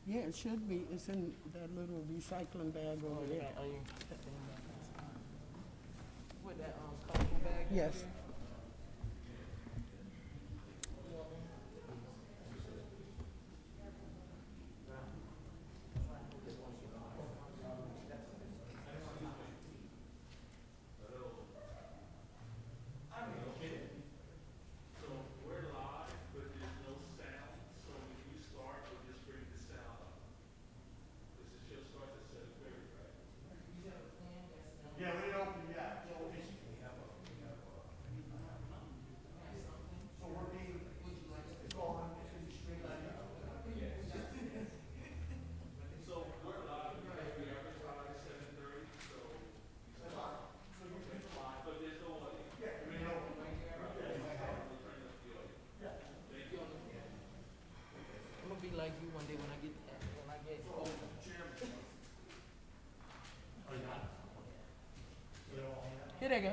Yeah, it should be. It's in that little recycling bag over there. Oh, you with that colorful bag? Yes. I'm gonna be like you one day when I get older. Here they go.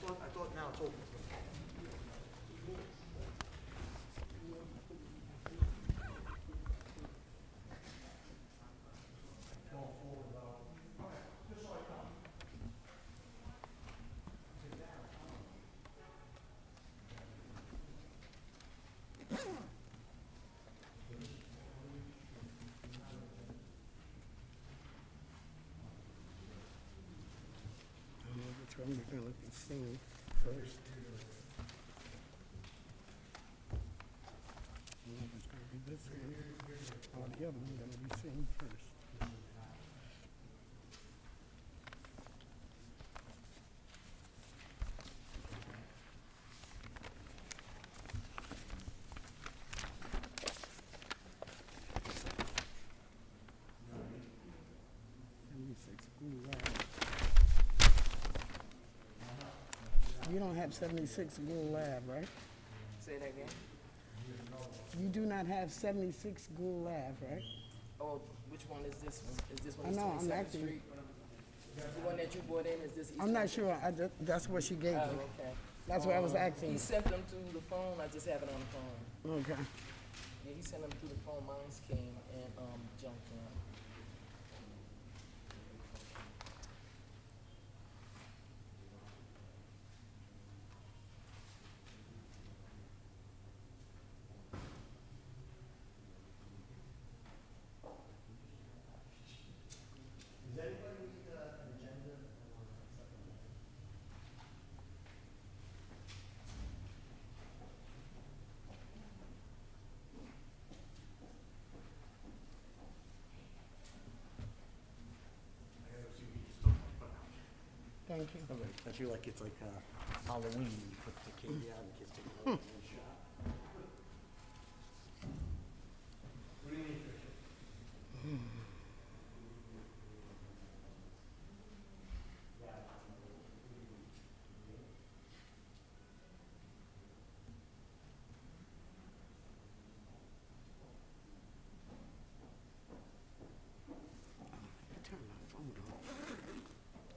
I thought now it's open. I know which one you're gonna be seeing first. I know if it's gonna be this one or the other one gonna be seen first. You don't have 76 Gould Lab, right? Say that again. You do not have 76 Gould Lab, right? Oh, which one is this one? Is this one I is know, I'm 27th asking. Street? The one that you bought in, is this East? I'm not sure. That's what she gave Oh, me. okay. That's what I was asking. He sent them through the phone. I just have it on the phone. Okay. Yeah, he sent them through the phone. Mine came and junked in. Does anybody need an agenda or something? I gotta see what you still put out. Thank you. Okay, I feel like it's like Halloween, you put the candy out and the kids take it over and shot. What do you need, Christian? Turn my phone off.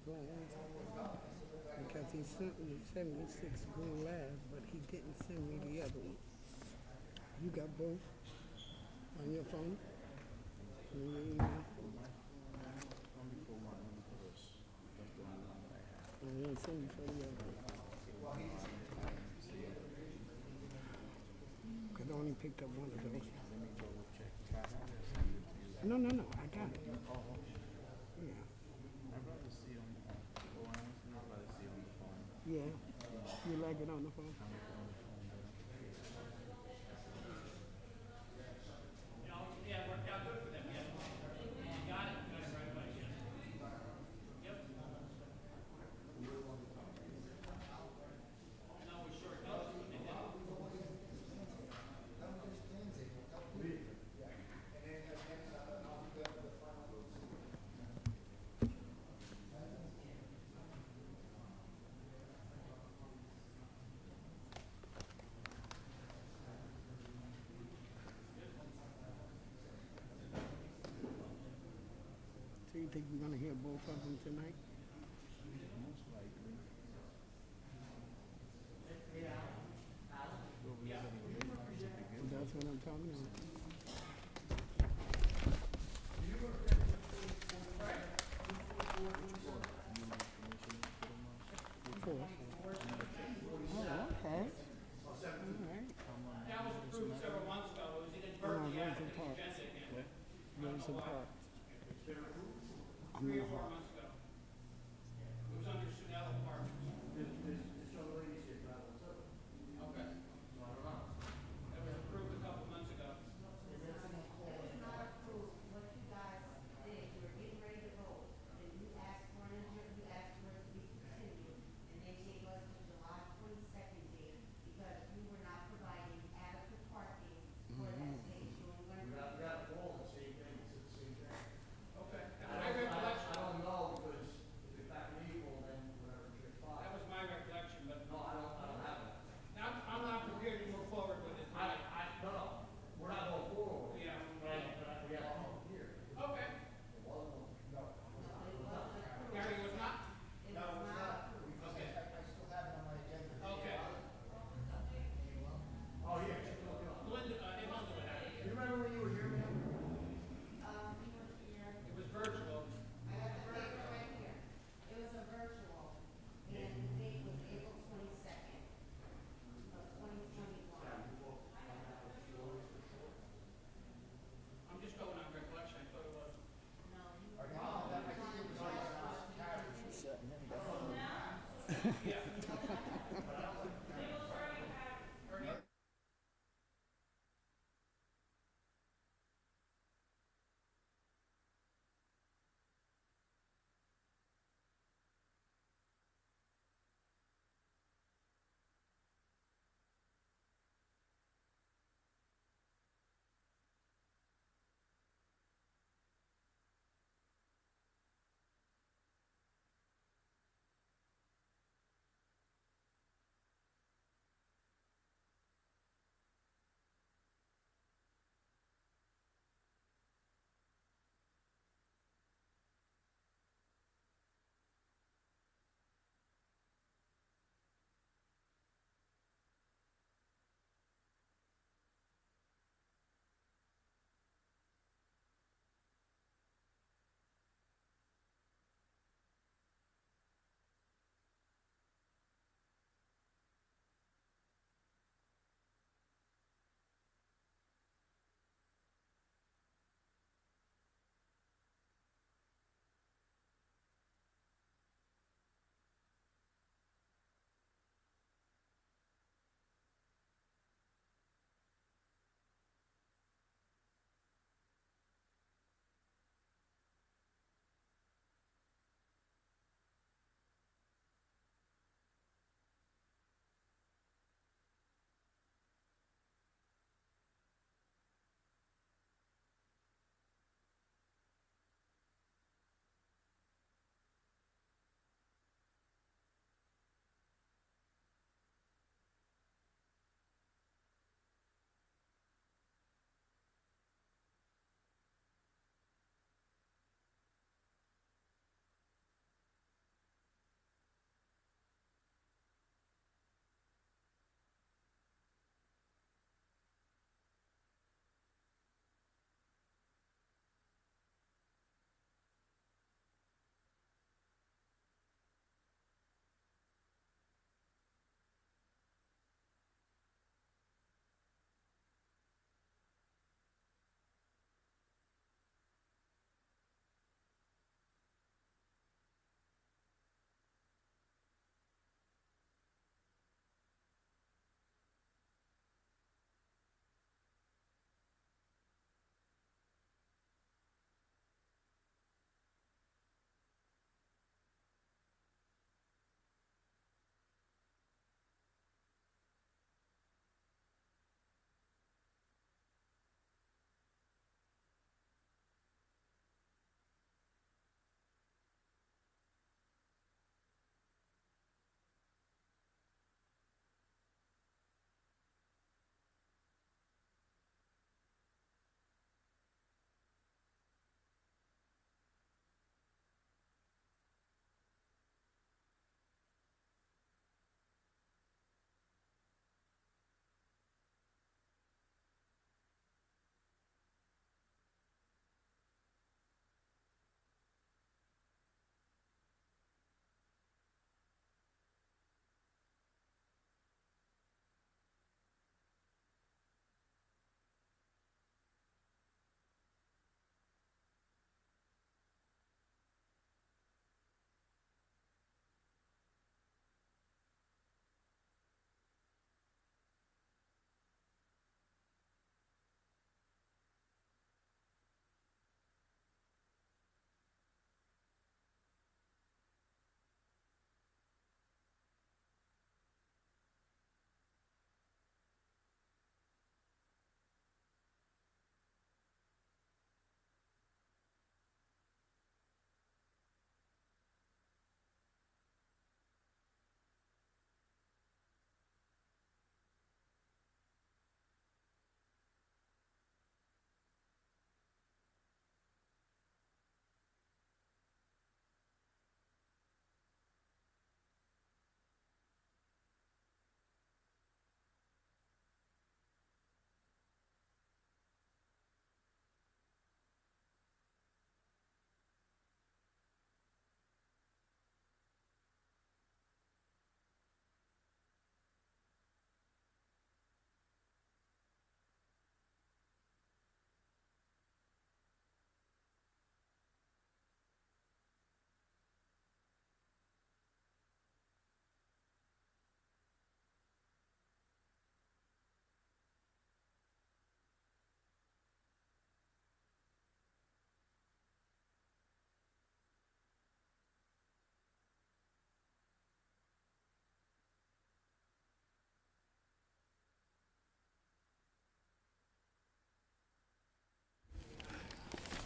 phones because he sent me 76 Green Labs, but he didn't send me the other one. You got both on your phone? In your email? Oh, he didn't send me for the other one. Because I only picked up one of those. No, I got it. Yeah. Yeah. You like it on the phone? So you think we're gonna hear both of them tonight? That's what I'm talking about. Four. Oh, okay. All right. That was approved several months ago. It was in Oh, the Rosen Park. agenda again. Rosen Park. I'm 3 gonna or 4 hold. months ago. It was under Chanel Apartments. Okay. That was approved a couple months ago. Okay. My recollection. That was my recollection, but. No, I don't have it. I'm not prepared to move forward with it tonight. We're not going forward. Yeah. We have a public hearing. Okay. Gary, it was not? Okay. Okay. Oh, yeah. Linda, Evelyn would have it. You remember when you were here, man? It was virtual. I'm just going on recollection. I thought it was. Yeah.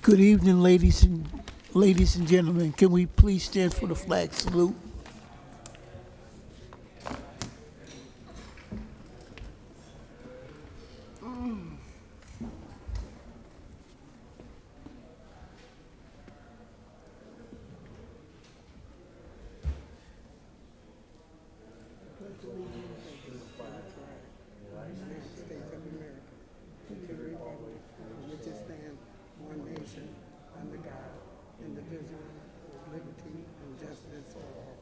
Good evening, ladies and gentlemen. Can we please stand for the flag salute? United States of America, and to the republic for which it stands, one nation, under God, indivisible, with liberty and justice for all.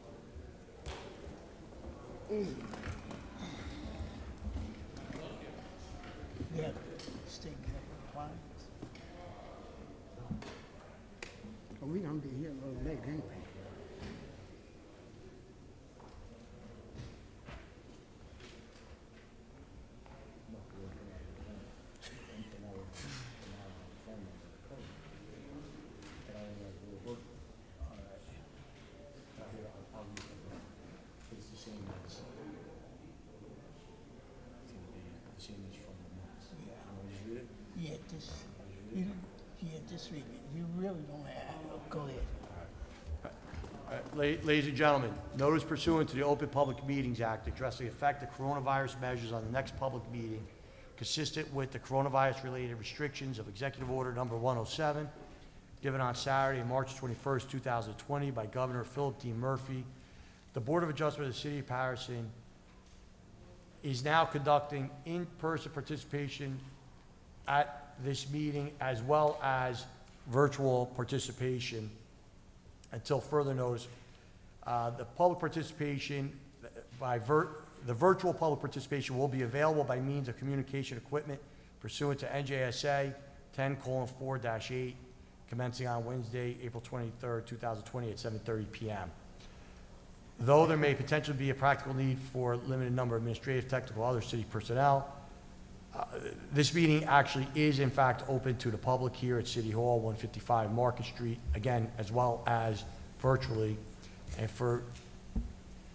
Yeah. Stand up. Well, we gonna be here a little late anyway. It's the same as, it's gonna be the same as from the minutes. Yeah. Want to just read it? Just read it. You really don't have, go ahead. Ladies and gentlemen, notice pursuant to the Open Public Meetings Act addressing the effect of coronavirus measures on the next public meeting, consistent with the coronavirus-related restrictions of Executive Order Number 107, given on Saturday, March 21st, 2020, by Governor Philip D. Murphy. The Board of Adjustment of the City of Paterson is now conducting in-person participation at this meeting as well as virtual participation until further notice. The public participation the virtual public participation will be available by means of communication equipment pursuant to NJSA 10:4-8, commencing on Wednesday, April 23rd, 2020 at 7:30 p.m. Though there may potentially be a practical need for a limited number of administrative, technical, other city personnel, this meeting actually is in fact open to the public here at City Hall, 155 Market Street, again, as well as virtually. And for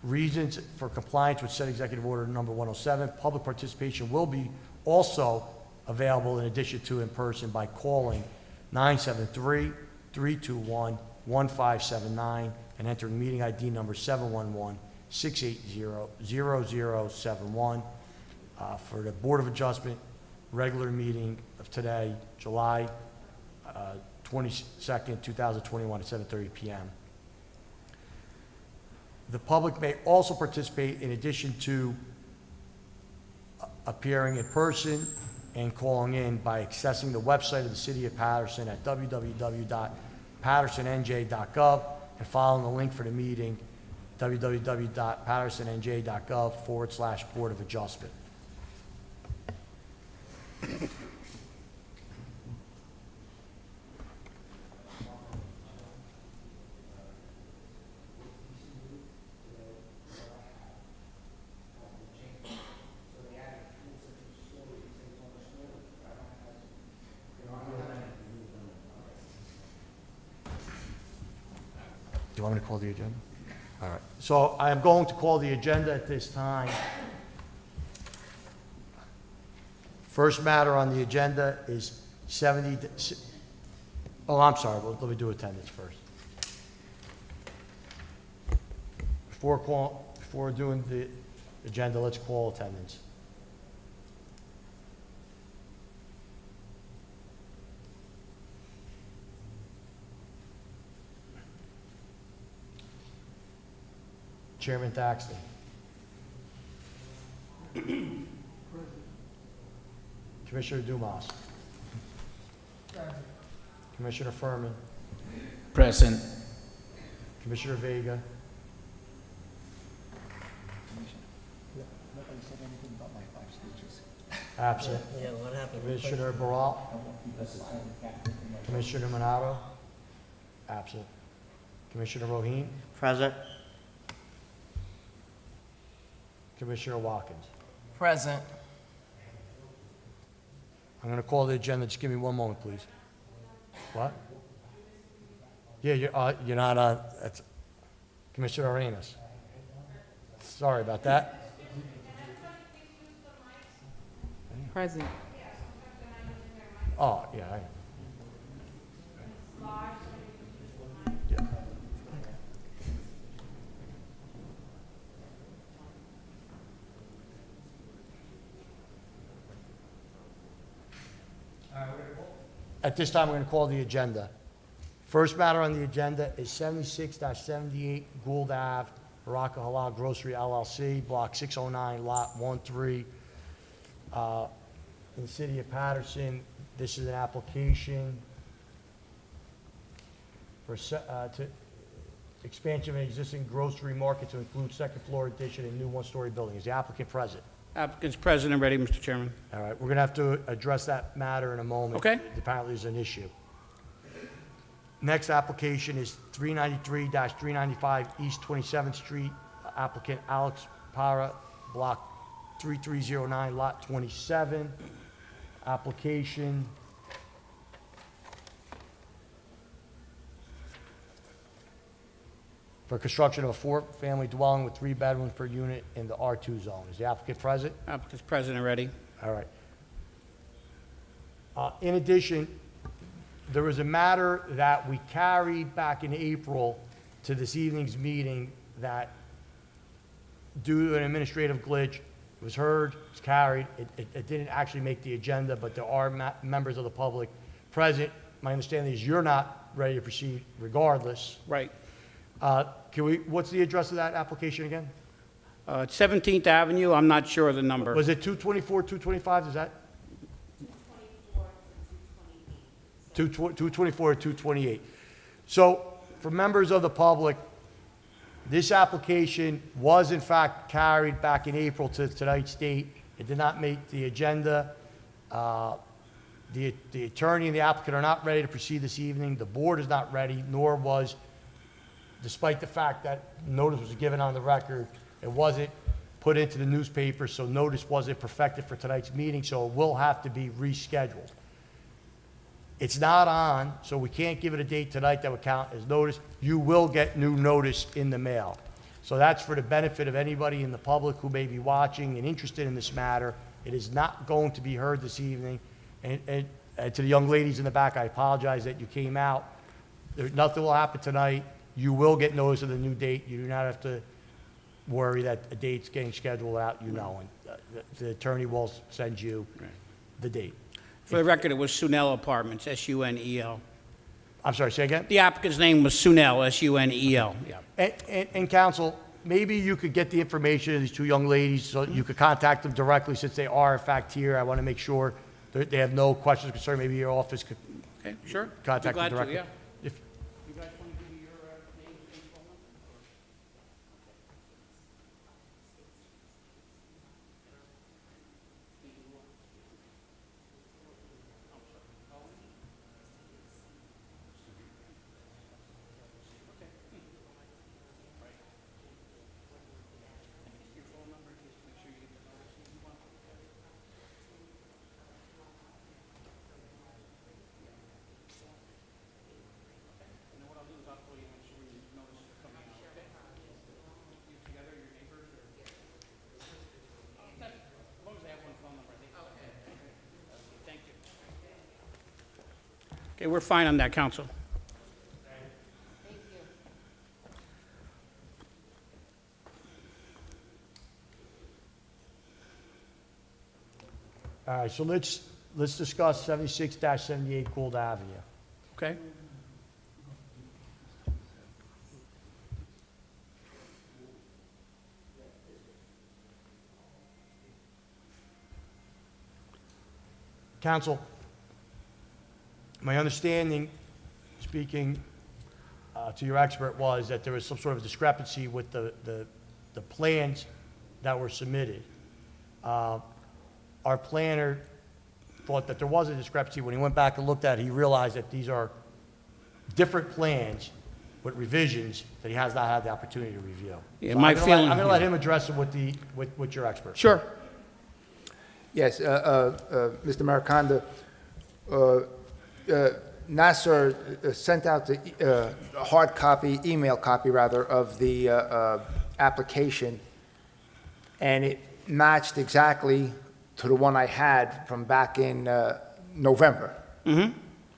reasons for compliance with said Executive Order Number 107, public participation will be also available in addition to in person by calling 973-321-1579 and entering meeting ID number 711-680-0071 for the Board of Adjustment regular meeting of today, July 22nd, 2021 at 7:30 p.m. The public may also participate in addition to appearing in person and calling in by accessing the website of the City of Paterson at www.patersonnj.gov and following the link for the meeting, www.patersonnj.gov/Board of Adjustment. Do you want me to call the agenda? All right. So I am going to call the agenda at this time. First matter on the agenda is 70, oh, I'm sorry, well, let me do attendance first. Before doing the agenda, let's call attendance. Chairman Thaxton. Commissioner Dumas. Commissioner Furman. Present. Commissioner Vega. Nobody said anything about my 5 speeches. Absent. Yeah, what happened? Commissioner Baral. Commissioner Minato. Absent. Commissioner Roheen. Present. Commissioner Watkins. Present. I'm going to call the agenda. Just give me one moment, please. What? Yeah, you're not on. That's Commissioner Arenas. Sorry about that. Present. Oh, yeah. Yeah. At this time, we're going to call the agenda. First matter on the agenda is 76-78 Gould Ave, Baraka Halal Grocery LLC, Block 609, Lot 13, in the city of Paterson. This is an application for expansion of an existing grocery market to include second floor addition and new one-story building. Is the applicant present? Applicant's present and ready, Mr. Chairman. All right, we're going to have to address that matter in a moment. Okay. Apparently, there's an issue. Next application is 393-395 East 27th Street. Applicant Alex Para, Block 3309, Lot 27. Application for construction of a four-family dwelling with 3 bedrooms per unit in the R2 zone. Is the applicant present? Applicant's present and ready. All right. In addition, there was a matter that we carried back in April to this evening's meeting that, due to an administrative glitch, was heard, it's carried. It didn't actually make the agenda, but there are members of the public present. My understanding is you're not ready to proceed regardless. Right. What's the address of that application again? It's 17th Avenue, I'm not sure of the number. Was it 224, 225, is that? 224 or 228. So, for members of the public, this application was in fact carried back in April to tonight's date. It did not make the agenda. The attorney and the applicant are not ready to proceed this evening. The board is not ready, nor was, despite the fact that notice was given on the record, it wasn't put into the newspaper, so notice wasn't perfected for tonight's meeting, so it will have to be rescheduled. It's not on, so we can't give it a date tonight that would count as notice. You will get new notice in the mail. So that's for the benefit of anybody in the public who may be watching and interested in this matter. It is not going to be heard this evening. And to the young ladies in the back, I apologize that you came out. Nothing will happen tonight. You will get notice of the new date. You do not have to worry that a date's getting scheduled out, you know, and the attorney will send you the date. For the record, it was Sunel Apartments, S-U-N-E-L. I'm sorry, say again? The applicant's name was Sunel, S-U-N-E-L. Yeah. And counsel, maybe you could get the information of these two young ladies so you could contact them directly since they are in fact here. I want to make sure that they have no questions or concern. Maybe your office could Okay, sure. contact them Be glad to, directly. yeah. If- You guys want to give me your name and phone number? Okay, we're fine on that, counsel. All right, so let's discuss 76-78 Gould Avenue. Okay? Counsel, my understanding, speaking to your expert, was that there was some sort of discrepancy with the plans that were submitted. Our planner thought that there was a discrepancy. When he went back and looked at it, he realized that these are different plans with revisions that he has not had the opportunity to review. Yeah, So my I'm gonna feeling- let, I'm going to let him address it with your expert. Sure. Yes, Mr. Mariconda, Nasser sent out the hard copy, email copy rather, of the application, and it matched exactly to the one I had from back in November.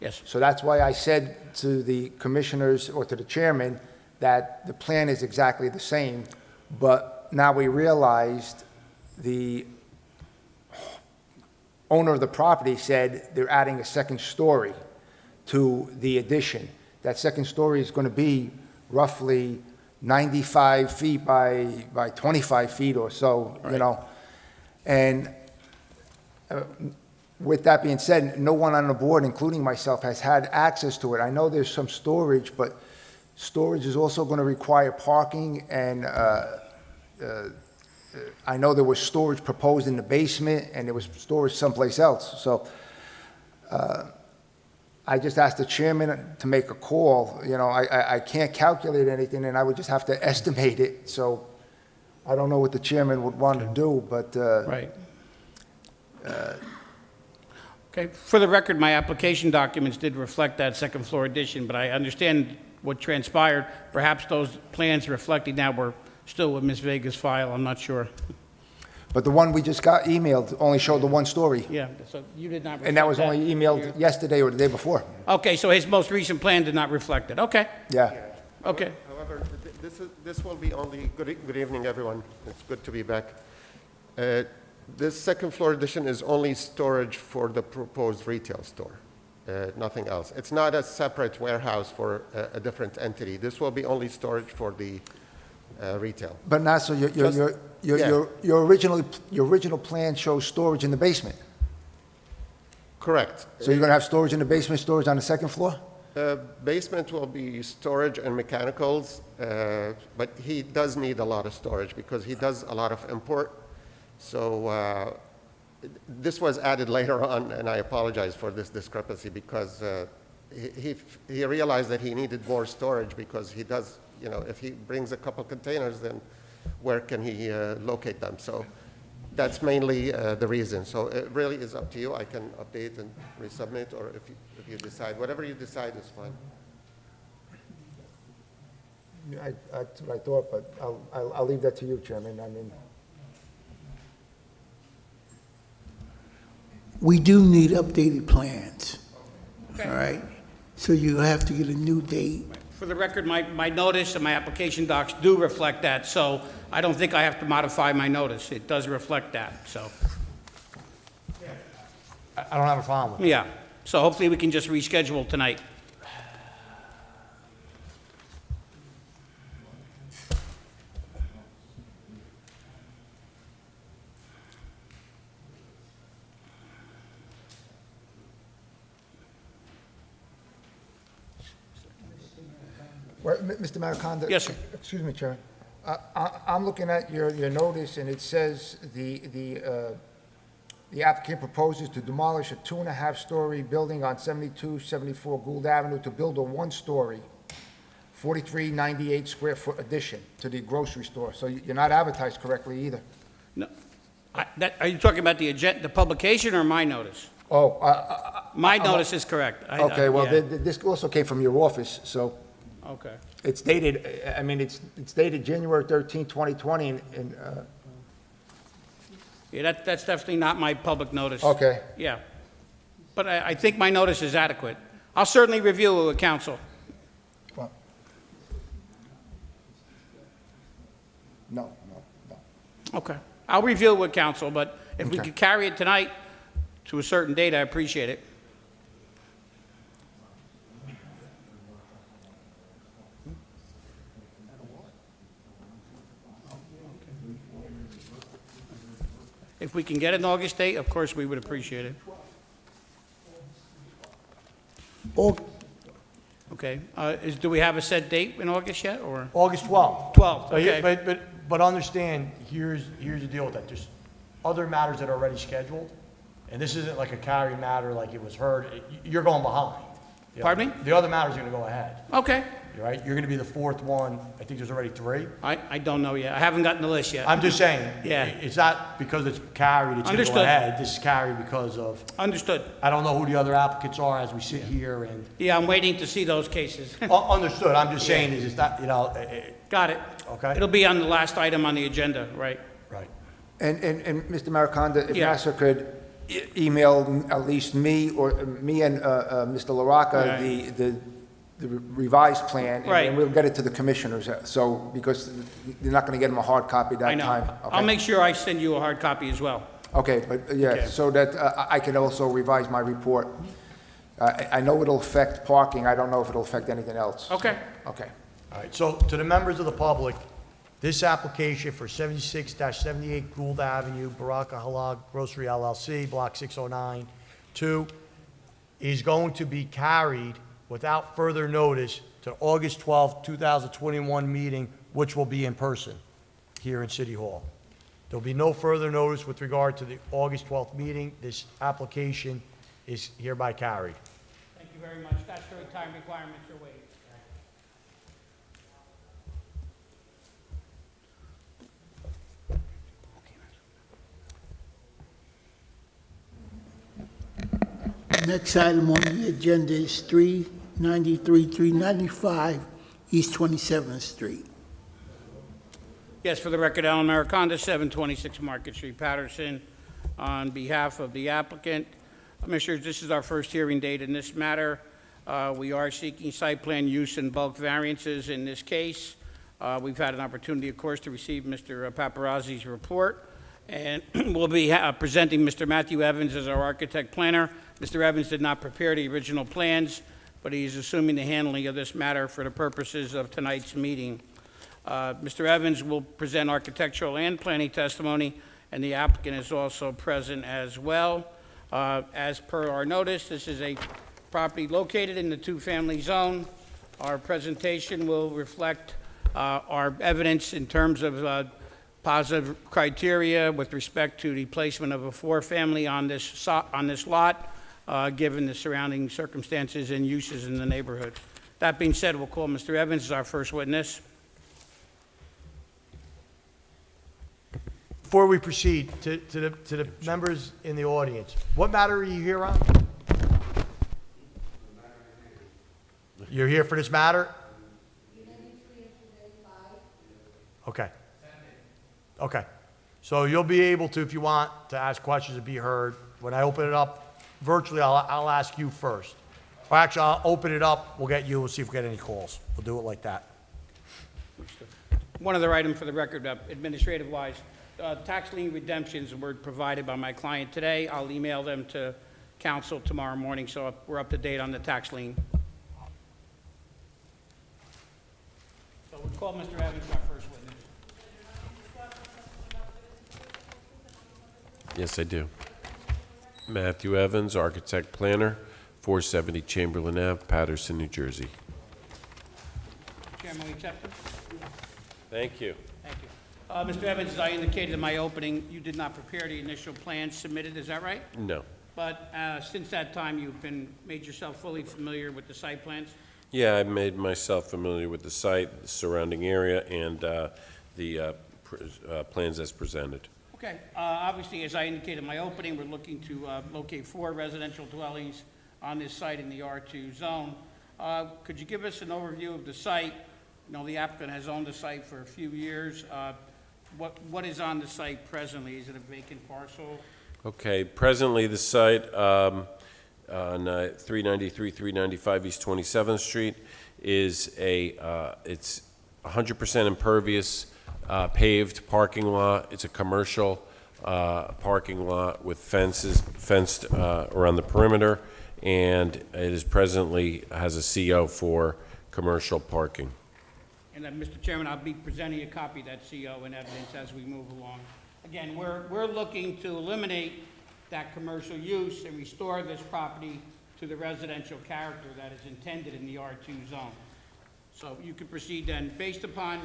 Yes. So that's why I said to the commissioners or to the chairman that the plan is exactly the same, but now we realized the owner of the property said they're adding a second story to the addition. That second story is going to be roughly 95 feet by 25 feet or so, you know. And with that being said, no one on the board, including myself, has had access to it. I know there's some storage, but storage is also going to require parking, and I know there was storage proposed in the basement, and there was storage someplace else. So I just asked the chairman to make a call. You know, I can't calculate anything, and I would just have to estimate it. So I don't know what the chairman would want to do, but Right. Okay, for the record, my application documents did reflect that second floor addition, but I understand what transpired. Perhaps those plans reflecting that were still with Ms. Vega's file, I'm not sure. but the one we just got emailed only showed the one story, Yeah, so you did not reflect and that was only emailed yesterday or the day before. Okay, so his most recent plan did not reflect it, okay, Yeah. okay. However, this will be only, good evening, everyone. It's good to be back. This second floor addition is only storage for the proposed retail store, nothing else. It's not a separate warehouse for a different entity. This will be only storage for the retail. But not so Yeah. your original plan shows storage in the basement. Correct. So you're going to have storage in the basement, storage on the second floor? Basement will be storage and mechanicals, but he does need a lot of storage because he does a lot of import. So this was added later on, and I apologize for this discrepancy because he realized that he needed more storage because he does, you know, if he brings a couple containers, then where can he locate them? So that's mainly the reason. So it really is up to you. I can update and resubmit, or if you decide, whatever you decide is fine. That's what I thought, but I'll leave that to you, Chairman. I mean, We do need updated plans, all right? So you have to get a new date. For the record, my notice and my application docs do reflect that, so I don't think I have to modify my notice. It does reflect that, so, I don't have a problem with it. yeah. So hopefully we can just reschedule tonight. Mr. Maricondo? Yes, sir. Excuse me, Chairman. I'm looking at your notice, and it says the applicant proposes to demolish a 2.5-story building on 7274 Gould Avenue to build a 1-story, 4398 square foot addition to the grocery store. So you're not advertised correctly either. No, are you talking about the agenda, the publication, or my notice? Oh, My notice is correct. okay, well, yeah. this also came from your office, so Okay. it's dated, I mean, it's dated January 13, 2020, and, Yeah, that's definitely not my public notice. okay. Yeah. But I think my notice is adequate. I'll certainly review it with council. Well, no. Okay. I'll review it with council, but if we Okay. could carry it tonight to a certain date, I appreciate it. If we can get an August date, of course, we would appreciate it. Or Okay. Do we have a set date in August yet, or? August 12th. 12th, So, yeah, okay. But understand, here's the deal with that. There's other matters that are already scheduled, and this isn't like a carry matter like it was heard. You're going behind. You know, Pardon me? The other matters are going to go ahead, Okay. right? You're going to be the fourth one. I think there's already 3. I don't know yet. I haven't gotten the list yet. I'm just saying. Yeah. It's not because it's carried, it's going to go Understood. ahead. This is carried because of, Understood. I don't know who the other applicants are as we sit here, and, Yeah, I'm waiting to see those cases. understood. I'm just saying is it's not, you know, Got it. Okay. It'll be on the last item on the agenda, right? right. And Mr. Maricondo, if Yeah. NASA could email at least me and Mr. LaRocca Right. the revised plan, and Right. then we'll get it to the commissioners, so, because you're not going to get them a hard copy I that know. time. I'll okay? make sure I send you a hard copy as well. Okay, but, yeah, Okay. so that I can also revise my report. I know it'll affect parking, I don't know if it'll affect anything else. Okay. Okay. All right, so to the members of the public, this application for 76-78 Gould Avenue, Baraka Halal Grocery LLC, Block 609, 2, is going to be carried without further notice to the August 12th, 2021 meeting, which will be in person here in City Hall. There'll be no further notice with regard to the August 12th meeting. This application is hereby carried. Thank you very much. Statutory time requirements are waived. Next item on the agenda is 393, 395 East 27th Street. Yes, for the record, Alan Mariconda, 726 Market Street, Paterson. On behalf of the applicant, Commissioners, this is our first hearing date in this matter. We are seeking site plan use and bulk variances in this case. We've had an opportunity, of course, to receive Mr. Paparazzi's report, and we'll be presenting Mr. Matthew Evans as our architect planner. Mr. Evans did not prepare the original plans, but he is assuming the handling of this matter for the purposes of tonight's meeting. Mr. Evans will present architectural and planning testimony, and the applicant is also present as well. As per our notice, this is a property located in the two-family zone. Our presentation will reflect our evidence in terms of positive criteria with respect to the placement of a four-family on this lot, given the surrounding circumstances and uses in the neighborhood. That being said, we'll call Mr. Evans as our first witness. Before we proceed, to the members in the audience, what matter are you here on? You're here for this matter? Okay. Okay. So you'll be able to, if you want, to ask questions and be heard. When I open it up virtually, I'll ask you first. Or actually, I'll open it up, we'll get you, we'll see if we get any calls. We'll do it like that. One other item for the record, administrative-wise, tax lien redemptions were provided by my client today. I'll email them to council tomorrow morning, so we're up to date on the tax lien. So we'll call Mr. Evans our first witness. Yes, I do. Matthew Evans, architect planner, 470 Chamberlain Ave, Paterson, New Jersey. Chairman, we accept it? Thank you. Thank you. Mr. Evans, as I indicated in my opening, you did not prepare the initial plans submitted, is that right? No. But since that time, you've made yourself fully familiar with the site plans? Yeah, I made myself familiar with the site, the surrounding area, and the plans as presented. Okay. Obviously, as I indicated in my opening, we're looking to locate 4 residential dwellings on this site in the R2 zone. Could you give us an overview of the site? You know, the applicant has owned the site for a few years. What is on the site presently? Is it a vacant parcel? Okay, presently the site on 393, 395 East 27th Street is it's 100% impervious paved parking lot. It's a commercial parking lot with fenced around the perimeter, and it is presently has a CO for commercial parking. And Mr. Chairman, I'll be presenting a copy of that CO and evidence as we move along. Again, we're looking to eliminate that commercial use and restore this property to the residential character that is intended in the R2 zone. So you can proceed then. Based upon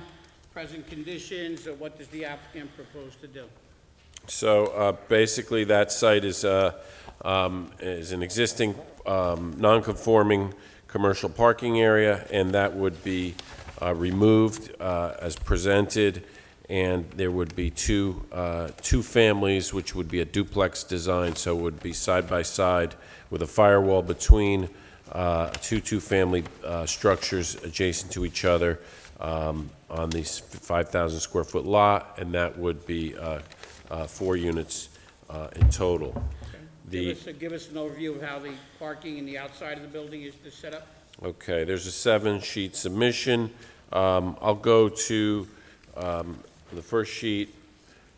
present conditions, what does the applicant propose to do? So basically, that site is an existing non-conforming commercial parking area, and that would be removed as presented, and there would be two families, which would be a duplex design, so it would be side by side with a firewall between two-family structures adjacent to each other on these 5,000 square foot lot, and that would be 4 units in total. Give us an overview of how the parking in the outside of the building is set up. Okay, there's a 7-sheet submission. I'll go to the first sheet.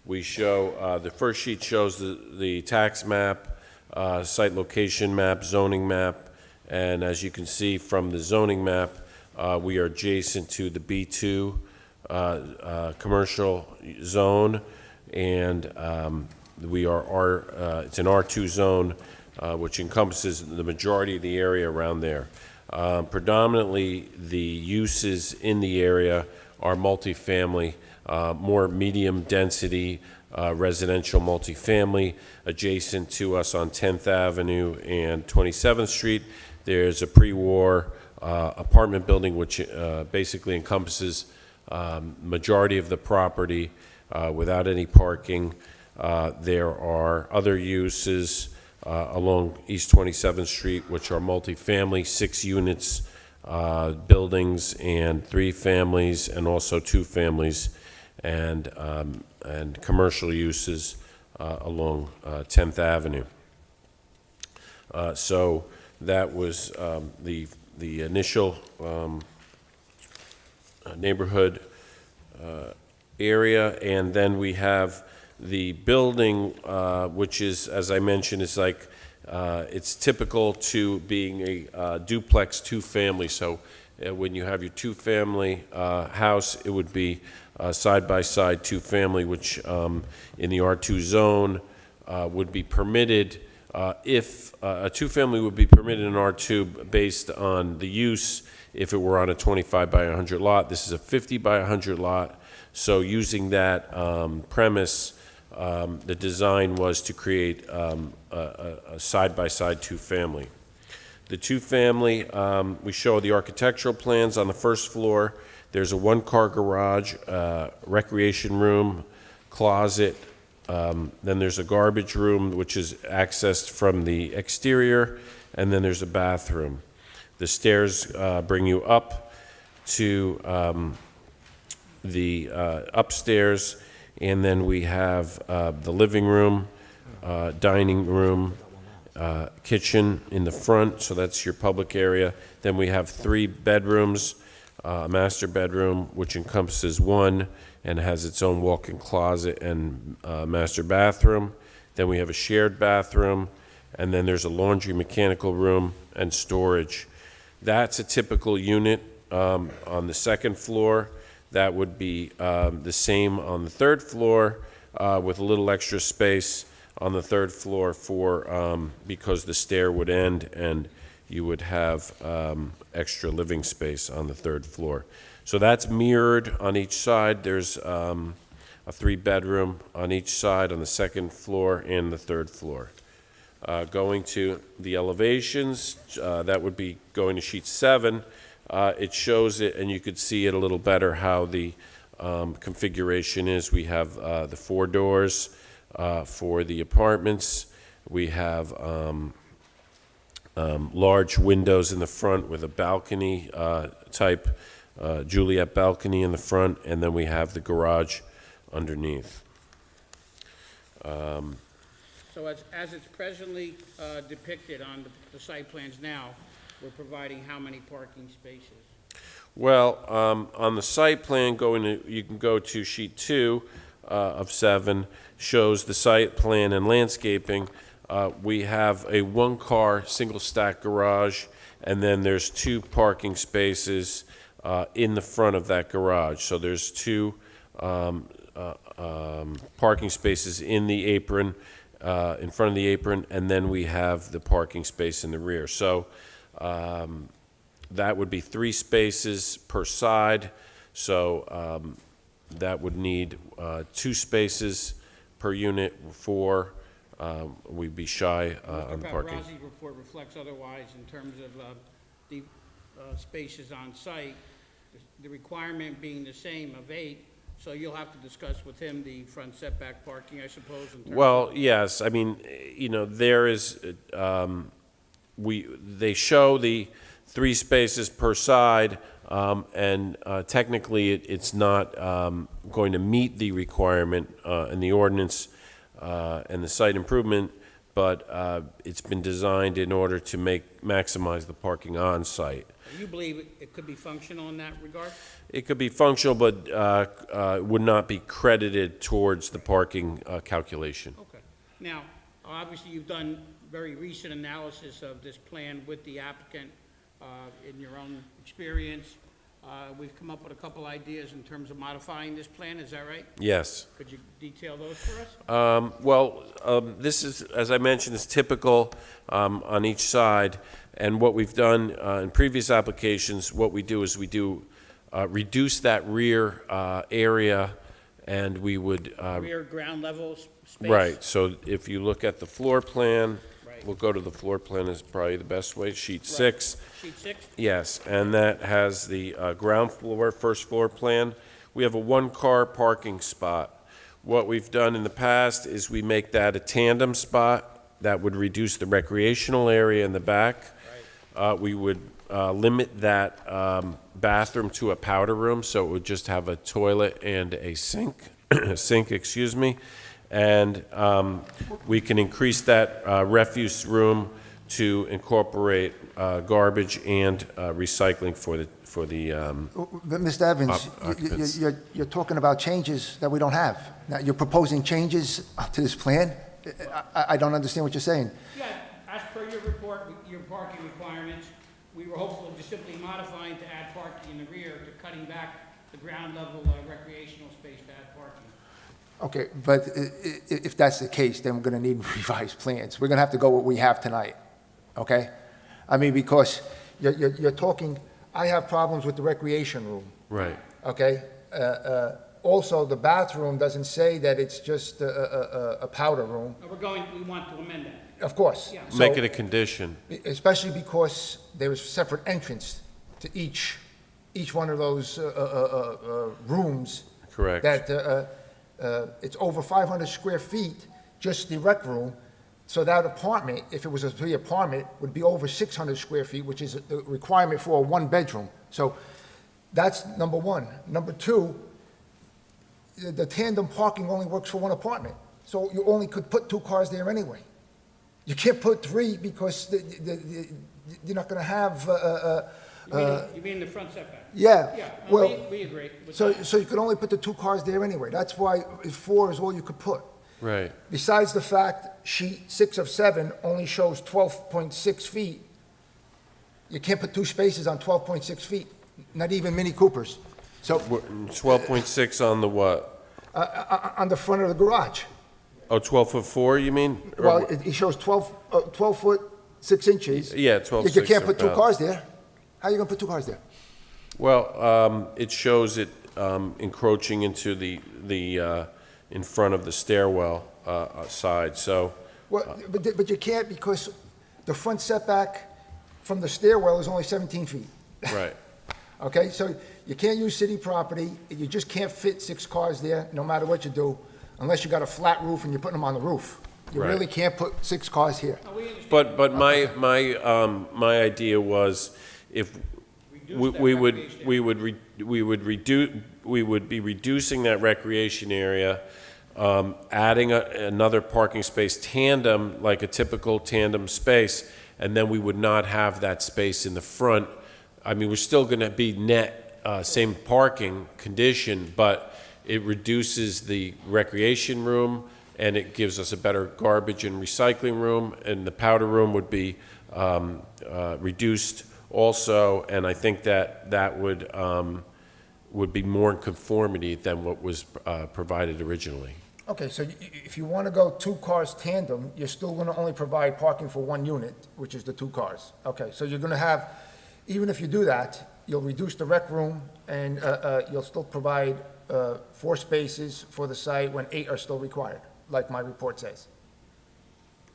The first sheet shows the tax map, site location map, zoning map, and as you can see from the zoning map, we are adjacent to the B2 commercial zone, and it's an R2 zone, which encompasses the majority of the area around there. Predominantly, the uses in the area are multifamily, more medium density residential multifamily. Adjacent to us on 10th Avenue and 27th Street, there's a pre-war apartment building which basically encompasses majority of the property without any parking. There are other uses along East 27th Street, which are multifamily, 6 units, buildings, and 3 families, and also 2 families, and commercial uses along 10th Avenue. So that was the initial neighborhood area, and then we have the building, which is, as I mentioned, is like, it's typical to being a duplex 2-family. So when you have your 2-family house, it would be side-by-side 2-family, which in the R2 zone would be permitted. If a 2-family would be permitted in R2 based on the use, if it were on a 25 by 100 lot. This is a 50 by 100 lot. So using that premise, the design was to create a side-by-side 2-family. The 2-family, we show the architectural plans on the first floor. There's a 1-car garage, recreation room, closet. Then there's a garbage room, which is accessed from the exterior, and then there's a bathroom. The stairs bring you up to the upstairs, and then we have the living room, dining room, kitchen in the front, so that's your public area. Then we have 3 bedrooms, a master bedroom, which encompasses 1 and has its own walk-in closet and master bathroom. Then we have a shared bathroom, and then there's a laundry mechanical room and storage. That's a typical unit on the second floor. That would be the same on the third floor with a little extra space on the third floor for because the stair would end and you would have extra living space on the third floor. So that's mirrored on each side. There's a 3-bedroom on each side on the second floor and the third floor. Going to the elevations, that would be going to sheet 7. It shows it, and you could see it a little better how the configuration is. We have the 4 doors for the apartments. We have large windows in the front with a balcony type Juliet balcony in the front, and then we have the garage underneath. So as it's presently depicted on the site plans now, we're providing how many parking spaces? Well, on the site plan, you can go to sheet 2 of 7, shows the site plan and landscaping. We have a 1-car single-stack garage, and then there's 2 parking spaces in the front of that garage. So there's 2 parking spaces in the apron, in front of the apron, and then we have the parking space in the rear. So that would be 3 spaces per side. So that would need 2 spaces per unit. 4, we'd be shy on the parking. Paparazzi's report reflects otherwise in terms of the spaces on site, the requirement being the same of 8, so you'll have to discuss with him the front setback parking, I suppose, in terms Well, yes, I mean, you know, there is, they show the 3 spaces per side, and technically it's not going to meet the requirement in the ordinance and the site improvement but it's been designed in order to maximize the parking on site. You believe it could be functional in that regard? It could be functional, but would not be credited towards the parking calculation. Okay. Now, obviously, you've done very recent analysis of this plan with the applicant in your own experience. We've come up with a couple ideas in terms of modifying this plan, is that right? Yes. Could you detail those for us? This is, as I mentioned, is typical on each side. And what we've done in previous applications, what we do is we do reduce that rear area, and we would... Rear ground level space? Right. So if you look at the floor plan, Right. we'll go to the floor plan is probably the best way, sheet 6. Sheet 6? Yes, and that has the ground floor, first floor plan. We have a one-car parking spot. What we've done in the past is we make that a tandem spot that would reduce the recreational area in the back. We would limit that bathroom to a powder room, so it would just have a toilet and a sink, excuse me. And we can increase that refuse room to incorporate garbage and recycling for the But Mr. Evans, occupants. you're talking about changes that we don't have. Now, you're proposing changes to this plan? I don't understand what you're saying. Yeah, as per your report, your parking requirements, we were hopeful of just simply modifying to add parking in the rear to cutting back the ground level recreational space to add parking. Okay, but if that's the case, then we're going to need revised plans. We're going to have to go what we have tonight, okay? I mean, because you're talking, I have problems with the recreation room, Right. okay? Also, the bathroom doesn't say that it's just a powder room, We want to amend that. of course. Yeah. So- Make it a condition. Especially because there is separate entrance to each one of those rooms. Correct. That it's over 500 square feet, just the rec room. So that apartment, if it was a three apartment, would be over 600 square feet, which is the requirement for a one-bedroom. So that's number one. Number two, the tandem parking only works for one apartment. So you only could put 2 cars there anyway. You can't put 3 because you're not going to have, You mean the front setback? yeah. Yeah, Well, we agree. with so that. you could only put the 2 cars there anyway. That's why 4 is all you could put. Right. Besides the fact, sheet 6 of 7 only shows 12.6 feet. You can't put 2 spaces on 12.6 feet, not even Mini Coopers. So, 12.6 on the what? on the front of the garage. Oh, 12'4", you mean? Or Well, what? it shows 12 foot 6 inches. Yeah, 12, You 6 can't put 2 about. cars there. How are you gonna put 2 cars there? Well, it shows it encroaching into in front of the stairwell side, so, Well, but you can't because the front setback from the stairwell is only 17 feet. right. Okay, so you can't use city property, you just can't fit 6 cars there, no matter what you do, unless you got a flat roof and you're putting them on the roof. You Right. really can't put 6 cars here. But my idea was if we would be reducing that recreation area, adding another parking space tandem, like a typical tandem space, and then we would not have that space in the front. I mean, we're still going to be net same parking condition, but it reduces the recreation room and it gives us a better garbage and recycling room, and the powder room would be reduced also, and I think that would be more in conformity than what was provided originally. Okay, so if you want to go 2 cars tandem, you're still going to only provide parking for 1 unit, which is the 2 cars. Okay, so you're going to have, even if you do that, you'll reduce the rec room, and you'll still provide 4 spaces for the site when 8 are still required, like my report says.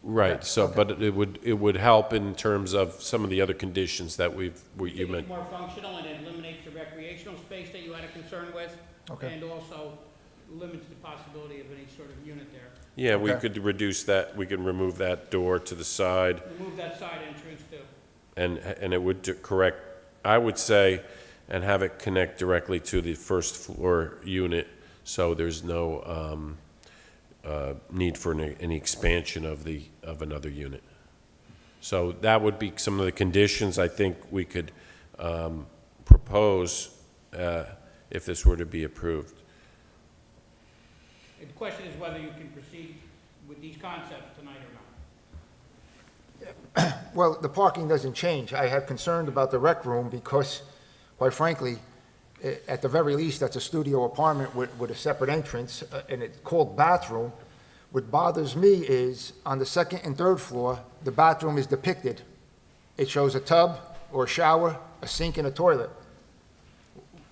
Right, so, okay. but it would help in terms of some of the other conditions that you Make it meant. more functional and it eliminates the recreational space that you had a concern with. Okay. And also limits the possibility of any sort of unit there. Yeah, we Okay. could reduce that, we could remove that door to the side, Remove that side entrance too. and it would correct, I would say, and have it connect directly to the first floor unit, so there's no need for any expansion of another unit. So that would be some of the conditions I think we could propose if this were to be approved. The question is whether you can proceed with these concepts tonight or not. Well, the parking doesn't change. I have concerned about the rec room because, quite frankly, at the very least, that's a studio apartment with a separate entrance, and it's called bathroom. What bothers me is, on the second and third floor, the bathroom is depicted. It shows a tub or a shower, a sink, and a toilet.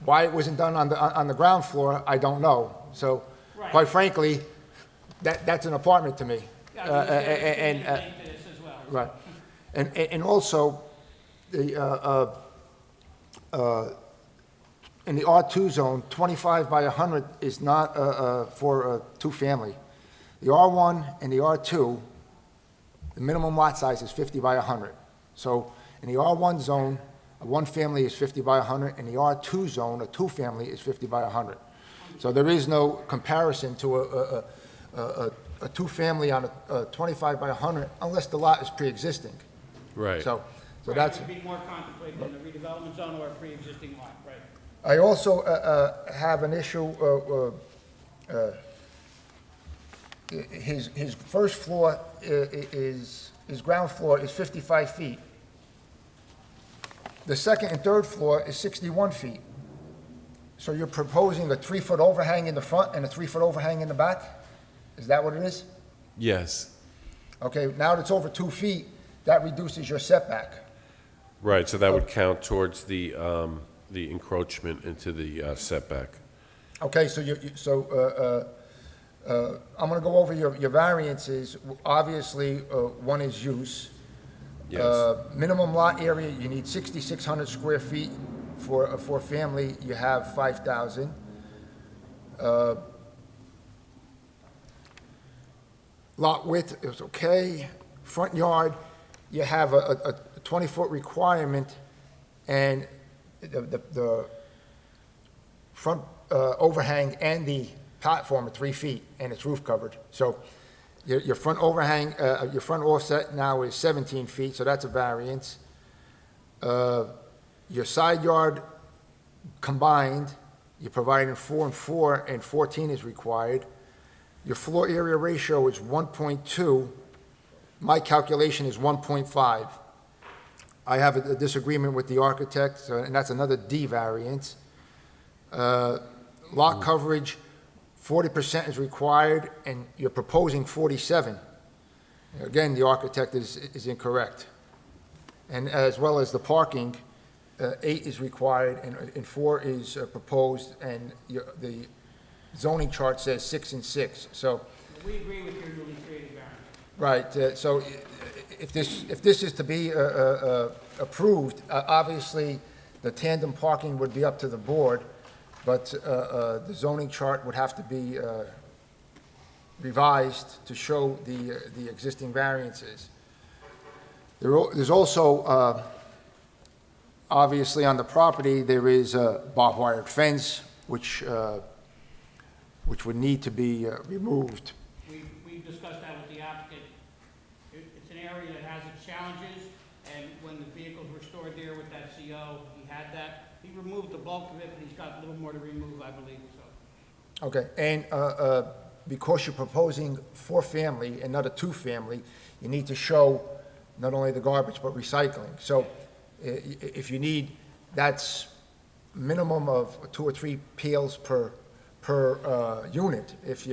Why it wasn't done on the ground floor, I don't know. So, Right. quite frankly, that's an apartment to me. And this as well. Right. And also, in the R2 zone, 25 by 100 is not for a two-family. The R1 and the R2, the minimum lot size is 50 by 100. So in the R1 zone, a one-family is 50 by 100, and the R2 zone, a two-family, is 50 by 100. So there is no comparison to a two-family on a 25 by 100 unless the lot is pre-existing. Right. So Right, that's, it would be more contemplated in a redevelopment zone or a pre-existing lot, right? I also have an issue, his first floor his ground floor is 55 feet. The second and third floor is 61 feet. So you're proposing a 3-foot overhang in the front and a 3-foot overhang in the back? Is that what it is? Yes. Okay, now that it's over 2 feet, that reduces your setback. Right, so that would count towards the encroachment into the setback. Okay, so I'm gonna go over your variances. Obviously, one is use. Yes. Minimum lot area, you need 6,600 square feet. For a family, you have 5,000. Lot width is okay. Front yard, you have a 20-foot requirement, and the front overhang and the platform are 3 feet, and it's roof covered. So your front overhang, your front offset now is 17 feet, so that's a variance. Your side yard combined, you're providing 4 and 4, and 14 is required. Your floor area ratio is 1.2. My calculation is 1.5. I have a disagreement with the architect, and that's another D variance. Lot coverage, 40% is required, and you're proposing 47. Again, the architect is incorrect. And as well as the parking, 8 is required and 4 is proposed, and the zoning chart says 6 and 6. So, We agree with your newly created variance. right, so if this is to be approved, obviously, the tandem parking would be up to the board, but the zoning chart would have to be revised to show the existing variances. There's also, obviously, on the property, there is a barbed wire fence, which would need to be removed. We've discussed that with the applicant. It's an area that has its challenges, and when the vehicles were stored there with that CO, he had that. He removed the bulk of it, but he's got a little more to remove, I believe, so. Okay, and because you're proposing 4-family and not a 2-family, you need to show not only the garbage, but recycling. So if you need, that's minimum of 2 or 3 peels per unit. If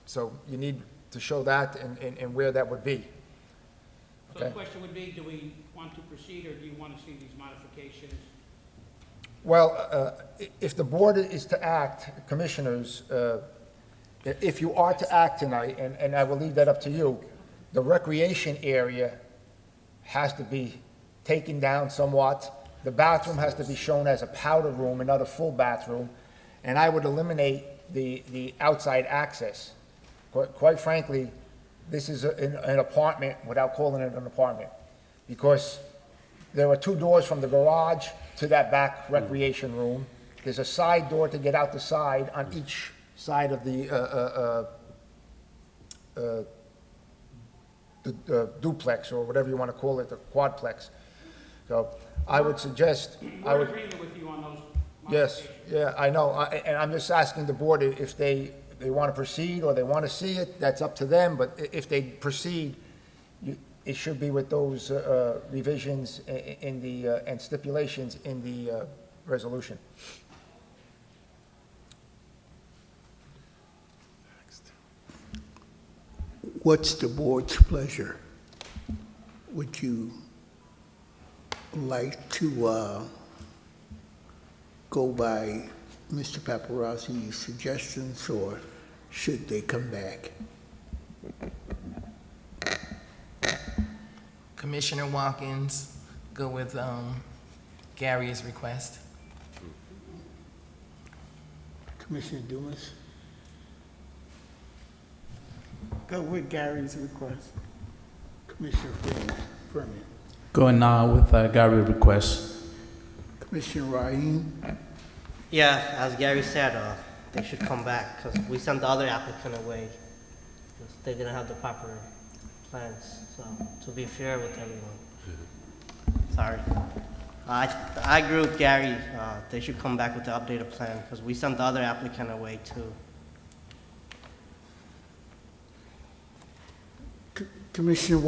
so you need to show that and where that would be. So the question would be, do we want to proceed, or do you want to see these modifications? Well, if the board is to act, commissioners, if you are to act tonight, and I will leave that up to you, the recreation area has to be taken down somewhat. The bathroom has to be shown as a powder room and not a full bathroom. And I would eliminate the outside access. Quite frankly, this is an apartment without calling it an apartment, because there are 2 doors from the garage to that back recreation room. There's a side door to get out the side on each side of the the duplex, or whatever you want to call it, the quadplex. So I would suggest, I We're would, agreeing with you on those yes, modifications. yeah, I know, and I'm just asking the board if they want to proceed or they want to see it, that's up to them, but if they proceed, it should be with those revisions in the, and stipulations in the resolution. What's the board's pleasure? Would you like to go by Mr. Paparossi's suggestions, or should they come back? Commissioner Watkins, go with Gary's request. Commissioner Dumas? Go with Gary's request. Commissioner Furman? Going with Gary's request. Commissioner Ryan? Yeah, as Gary said, they should come back, because we sent the other applicant away, 'cause they didn't have the proper plans, so, to be fair with everyone. Sorry. I agree with Gary, they should come back with the updated plan, because we sent the other applicant away too. Commissioner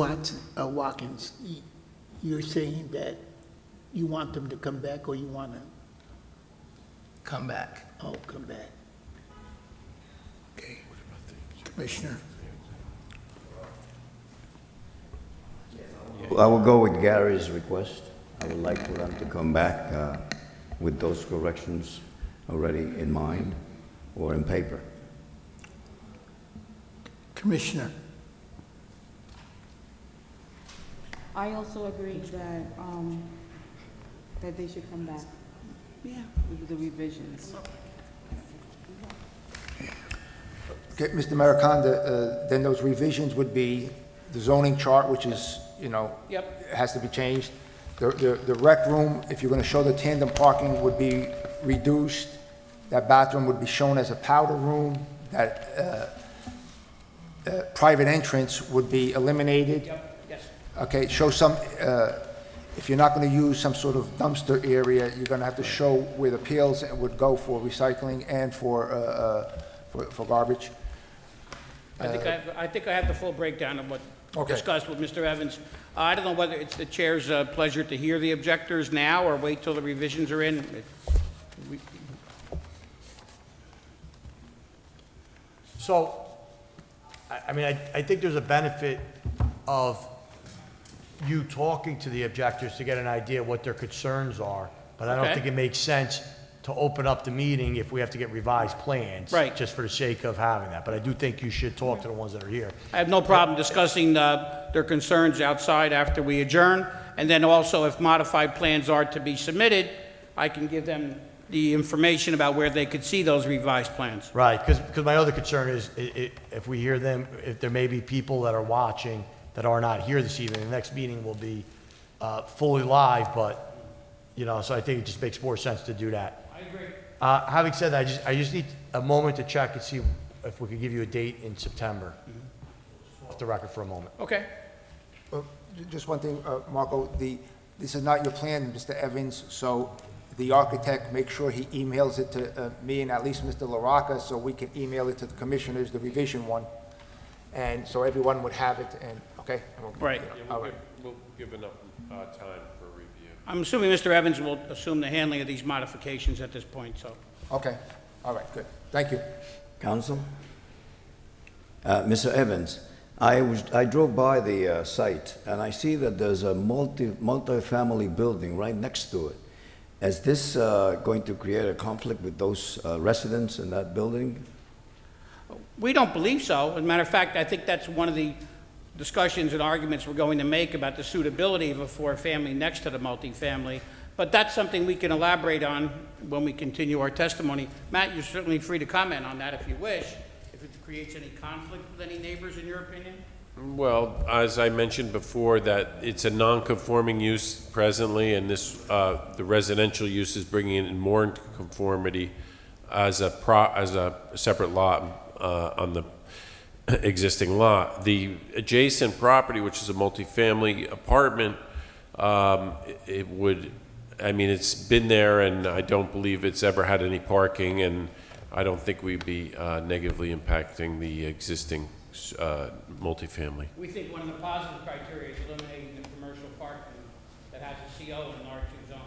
Watkins, you're saying that you want them to come back, or you want to, Come back. come back? Okay. Commissioner? I will go with Gary's request. I would like for them to come back with those corrections already in mind or in paper. Commissioner? I also agree that, that they should come back. Yeah. With the revisions. Okay, Mr. Mariconda, then those revisions would be the zoning chart, which is, Yep. has to be changed. The rec room, if you're going to show the tandem parking, would be reduced. That bathroom would be shown as a powder room. That private entrance would be eliminated. Yep, yes. Okay, show some, if you're not going to use some sort of dumpster area, you're going to have to show where the pails would go for recycling and for garbage. I think I have the full breakdown of what Okay. discussed with Mr. Evans. I don't know whether it's the chair's pleasure to hear the objectors now or wait till the revisions are in. So, I think there's a benefit of you talking to the objectors to get an idea of what their concerns are, but I don't Okay. think it makes sense to open up the meeting if we have to get revised plans. Right. Just for the sake of having that, but I do think you should talk to the ones that are here. I have no problem discussing their concerns outside after we adjourn, and then also if modified plans are to be submitted, I can give them the information about where they could see those revised plans. Right, because my other concern is, if we hear them, if there may be people that are watching that are not here this evening, the next meeting will be fully live, but, so I think it just makes more sense to do that. I agree. Having said that, I just need a moment to check and see if we could give you a date in September. Off the record for a moment. Okay. Just one thing, Marco, this is not your plan, Mr. Evans, so the architect, make sure he emails it to me and at least Mr. LaRocca, so we can email it to the commissioners, the revision one, and so everyone would have it, and, okay? And we'll- Right. All right. We'll give enough time for review. I'm assuming Mr. Evans will assume the handling of these modifications at this point, so. Okay, all right, good. Thank you. Council? Mr. Evans, I drove by the site, and I see that there's a multi-family building right next to it. Is this going to create a conflict with those residents in that building? We don't believe so. As a matter of fact, I think that's one of the discussions and arguments we're going to make about the suitability of a four-family next to the multifamily. But that's something we can elaborate on when we continue our testimony. Matt, you're certainly free to comment on that if you wish, if it creates any conflict with any neighbors, in your opinion. Well, as I mentioned before, that it's a non-conforming use presently, and this, the residential use is bringing it in more into conformity as a separate lot on the existing lot. The adjacent property, which is a multifamily apartment, it would, I mean, it's been there, and I don't believe it's ever had any parking, and I don't think we'd be negatively impacting the existing multifamily. We think one of the positive criteria is eliminating the commercial parking that has a CO in an R2 zone.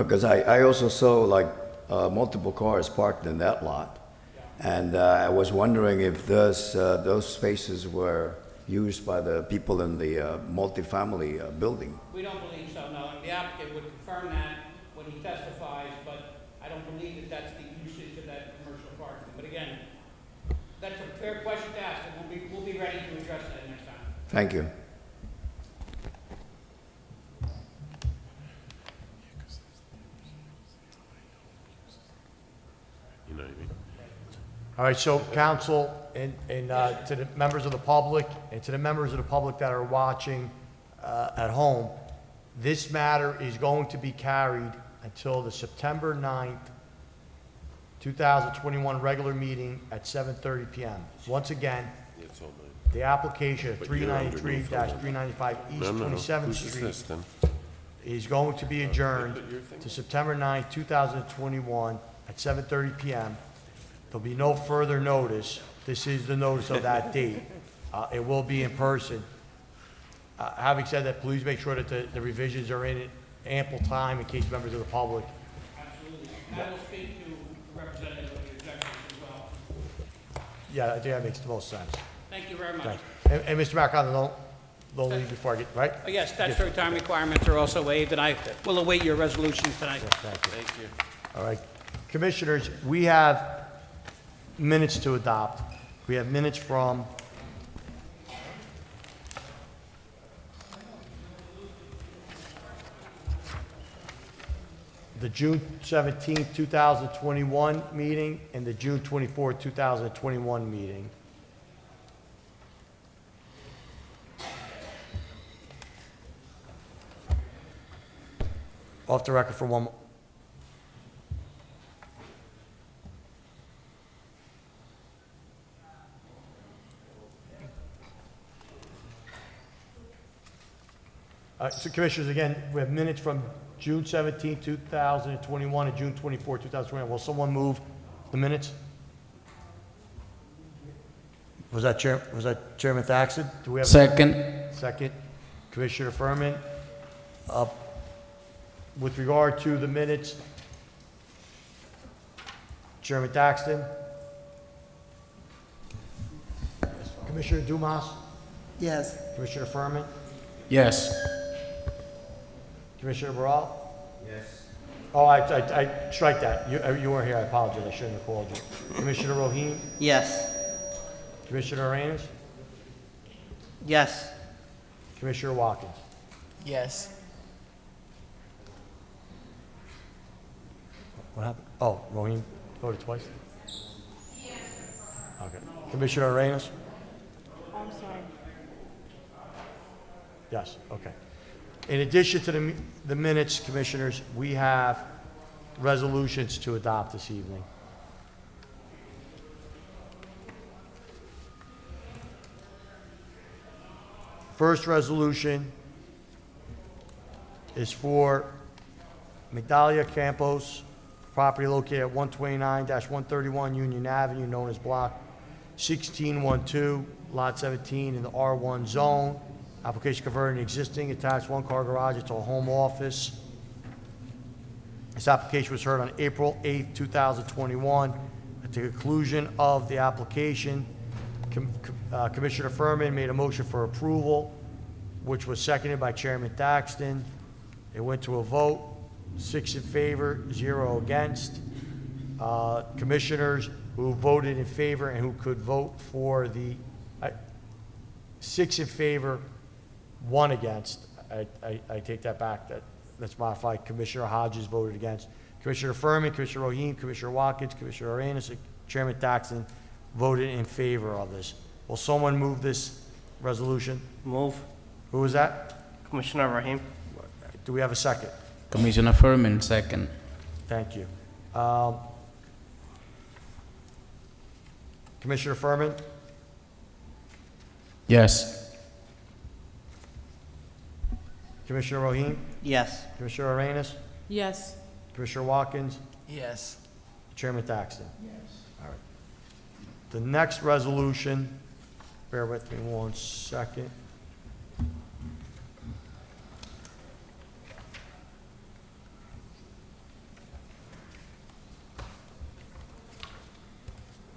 Because I also saw like multiple cars parked in that lot. And I was wondering if those spaces were used by the people in the multifamily building. We don't believe so, no, and the applicant would confirm that when he testifies, but I don't believe that that's the usage of that commercial parking. But again, that's a fair question to ask, and we'll be ready to address that next time. Thank you. You know what I mean? All right, so council and to the members of the public and to the members of the public that are watching at home, this matter is going to be carried until the September 9th, 2021 regular meeting at 7:30 PM. Once again, It's all mine. the application at But you're underneath 393-395 East No, 27th Whose is this, Street then? is going to be adjourned Put your thing. to September 9th, 2021 at 7:30 PM. There'll be no further notice. This is the notice of that date. It will be in person. Having said that, please make sure that the revisions are in ample time in case members of the public. Absolutely. I will speak to the representative of the executive as well. Yeah, I think that makes the most sense. Thank you very much. Thanks. And Mr. Marcano, don't leave before I get, right? Oh, yes, statutory time requirements are also waived, and I will await your resolutions tonight. Thank you. All right. Commissioners, we have minutes to adopt. We have minutes from the June 17th, 2021 meeting and the June 24th, 2021 meeting. Off the record for one. So Commissioners, again, we have minutes from June 17, 2021 and June 24, 2021. Will someone move the minutes? Was that Chairman Thaxton? Do we have? Second. Second. Commissioner Furman. With regard to the minutes, Chairman Thaxton. Commissioner Dumas. Yes. Commissioner Furman. Yes. Commissioner Barral? Yes. Oh, I strike that. You weren't here, I apologize, I shouldn't have called you. Commissioner Rohim? Yes. Commissioner Arenas? Yes. Commissioner Watkins? Yes. What happened? Oh, Rohim voted twice? Okay. Commissioner Arenas? I'm sorry. Yes, okay. In addition to the minutes, Commissioners, we have resolutions to adopt this evening. First resolution is for Migdalia Campos, property located at 129-131 Union Avenue, known as Block 1612, Lot 17 in the R1 zone. Application converting an existing attached one-car garage into a home office. This application was heard on April 8th, 2021. At the conclusion of the application, Commissioner Furman made a motion for approval, which was seconded by Chairman Thaxton. It went to a vote, 6 in favor, 0 against. Commissioners who voted in favor and who could vote for the 6 in favor, 1 against. I take that back. That's modified. Commissioner Hodges voted against. Commissioner Furman, Commissioner Rohim, Commissioner Watkins, Commissioner Arenas, and Chairman Thaxton voted in favor of this. Will someone move this resolution? Move. Who was that? Commissioner Rahim. Do we have a second? Commissioner Furman, second. Thank you. Commissioner Furman? Yes. Commissioner Rohim? Yes. Commissioner Arenas? Yes. Commissioner Watkins? Yes. Chairman Thaxton? Yes. All right. The next resolution, bear with me 1 second.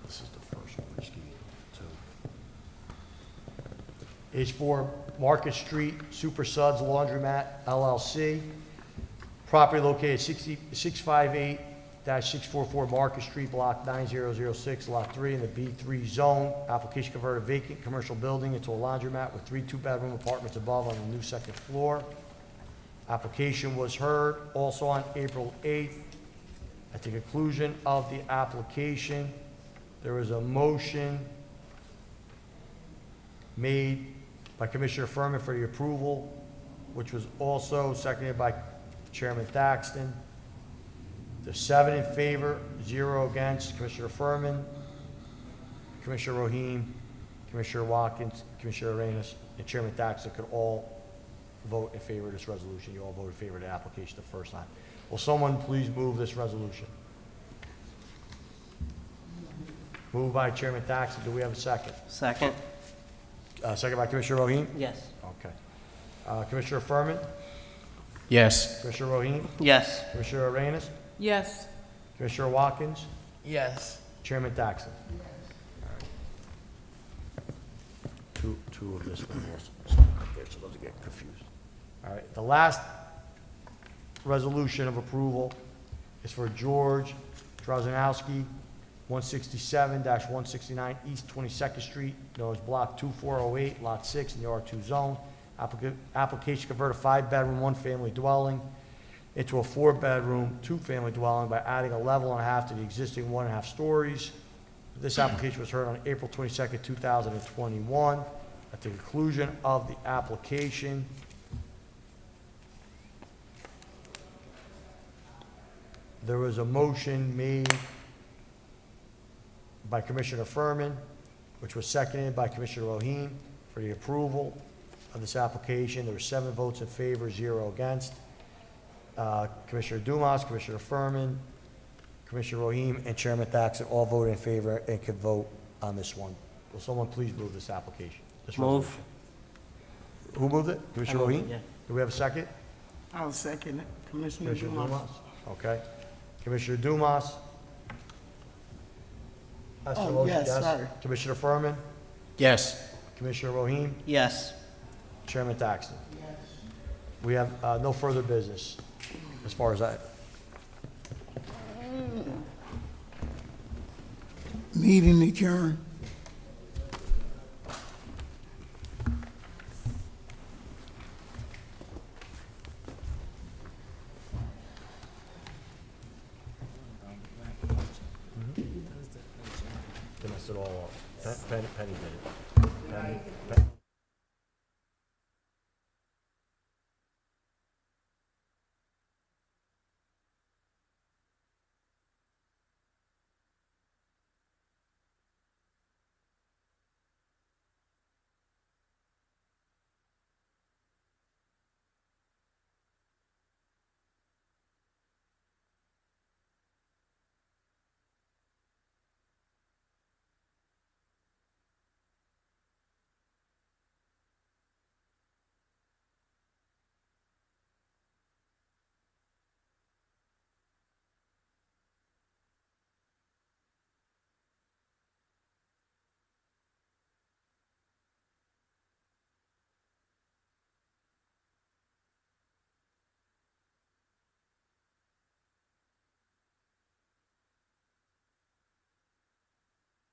This is the first one, excuse me, two. Is for Market Street Super Suds Laundromat LLC. Property located 658-644 Market Street, Block 9006, Lot 3 in the B3 zone. Application to convert a vacant commercial building into a laundromat with 3 two-bedroom apartments above on the new second floor. Application was heard also on April 8th. At the conclusion of the application, there was a motion made by Commissioner Furman for the approval, which was also seconded by Chairman Thaxton. There's 7 in favor, 0 against. Commissioner Furman, Commissioner Rohim, Commissioner Watkins, Commissioner Arenas, and Chairman Thaxton could all vote in favor of this resolution. You all voted in favor of the application the first time. Will someone please move this resolution? Moved by Chairman Thaxton. Do we have a second? Second? Second by Commissioner Rohim? Yes. Okay. Commissioner Furman? Yes. Commissioner Rohim? Yes. Commissioner Arenas? Yes. Commissioner Watkins? Yes. Chairman Thaxton? Two of this one also, so it doesn't get confused. All right, the last resolution of approval is for George Drozanowski, 167-169 East 22nd Street, known as Block 2408, Lot 6 in the R2 zone. Application to convert a 5-bedroom, 1-family dwelling into a 4-bedroom, 2-family dwelling by adding a level and a half to the existing 1.5 stories. This application was heard on April 22nd, 2021. At the conclusion of the application, there was a motion made by Commissioner Furman, which was seconded by Commissioner Rohim for the approval of this application. There were 7 votes in favor, 0 against. Commissioner Dumas, Commissioner Furman, Commissioner Rohim, and Chairman Thaxton all voted in favor and could vote on this one. Will someone please move this application? This Move. resolution? Who moved it? Commissioner I moved Rohim? it, yeah. Do we have a second? I'll second it. Commissioner Commissioner Dumas. Dumas? Okay. Commissioner Dumas? That's the Oh, motion, yes, sorry. Commissioner Furman? Yes. Commissioner Rohim? Yes. Chairman Thaxton? Yes. We have no further business as far as that. Meeting adjourned. They messed it all up. Penny did it. Penny.